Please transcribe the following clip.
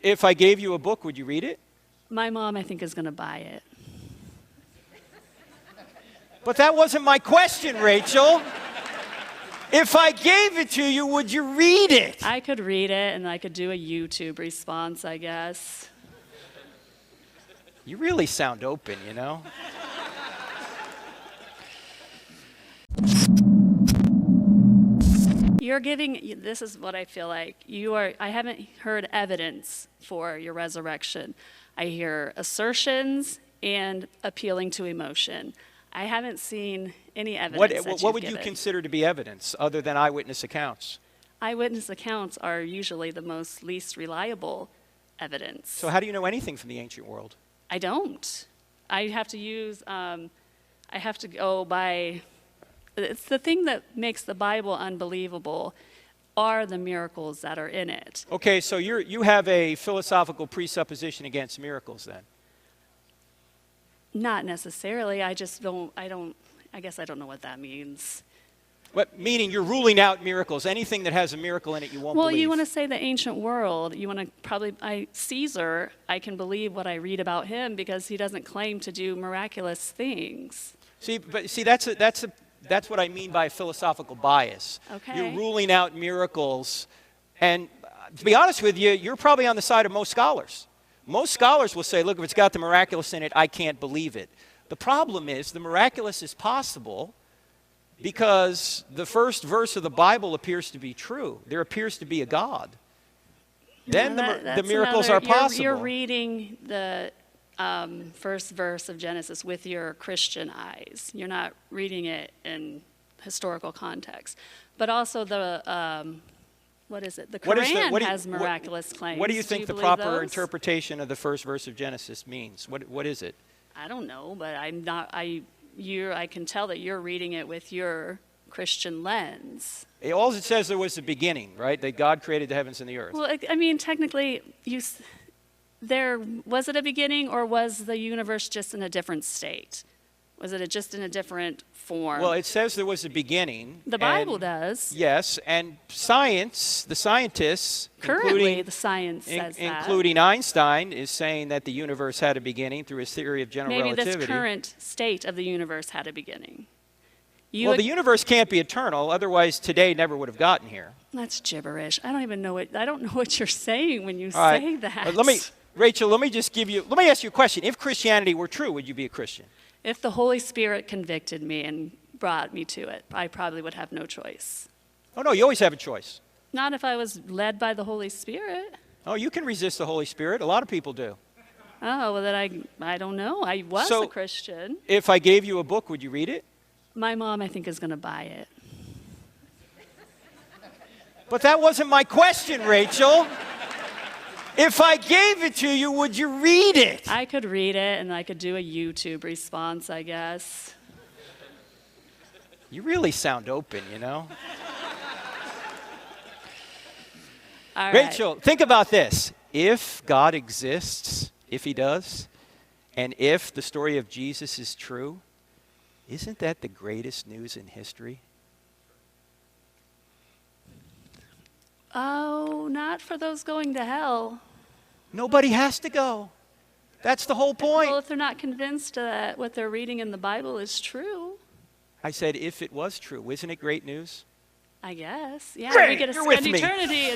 If I gave you a book, would you read it? My mom, I think, is going to buy it. But that wasn't my question, Rachel. If I gave it to you, would you read it? I could read it, and I could do a YouTube response, I guess. You really sound open, you know? You're giving, this is what I feel like. I haven't heard evidence for your resurrection. I hear assertions and appealing to emotion. I haven't seen any evidence. What would you consider to be evidence other than eyewitness accounts? Eyewitness accounts are usually the least reliable evidence. So how do you know anything from the ancient world? I don't. I have to go by, it's the thing that makes the Bible unbelievable are the miracles that are in it. Okay, so you have a philosophical presupposition against miracles then? Not necessarily. I guess I don't know what that means. What, meaning you're ruling out miracles. Anything that has a miracle in it, you won't believe. Well, you want to say the ancient world. You want to Caesar, I can believe what I read about him because he doesn't claim to do miraculous things. That's what I mean by philosophical bias. Okay. You're ruling out miracles. And to be honest with you, you're probably on the side of most scholars. Most scholars will say, look, if it's got the miraculous in it, I can't believe it. The problem is the miraculous is possible because the first verse of the Bible appears to be true. There appears to be a God. Then the miracles are possible. You're reading the first verse of Genesis with your Christian eyes. You're not reading it in historical context. But also the... what is it? The Quran has miraculous claims. What do you think the proper interpretation of the first verse of Genesis means? What is it? I don't know, but I can tell that you're reading it with your Christian lens. All it says there was a beginning, right? That God created the heavens and the earth. Well, I mean, technically, was it a beginning, or was the universe just in a different state? Was it just in a different form? Well, it says there was a beginning. The Bible does. Yes, and science, the scientists, currently the science says that. Including Einstein, is saying that the universe had a beginning through his theory of general relativity. Maybe this current state of the universe had a beginning. Well, the universe can't be eternal, otherwise today never would have gotten here. That's gibberish. I don't know what you're saying when you say that. Rachel, let me ask you a question. If Christianity were true, would you be a Christian? If the Holy Spirit convicted me and brought me to it, I probably would have no choice. Oh, no, you always have a choice. Not if I was led by the Holy Spirit. Oh, you can resist the Holy Spirit. A lot of people do. Oh, well, then I don't know. I was a Christian. If I gave you a book, would you read it? My mom, I think, is going to buy it. But that wasn't my question, Rachel. If I gave it to you, would you read it? I could read it, and I could do a YouTube response, I guess. You really sound open, you know? All right. Rachel, think about this. If God exists, if he does, and if the story of Jesus is true, isn't that the greatest news in history? Oh, not for those going to hell. Nobody has to go. That's the whole point. Well, if they're not convinced that what they're reading in the Bible is true. I said if it was true. Isn't it great news? I guess. Yeah, Great, we get to you're with spend me. eternity.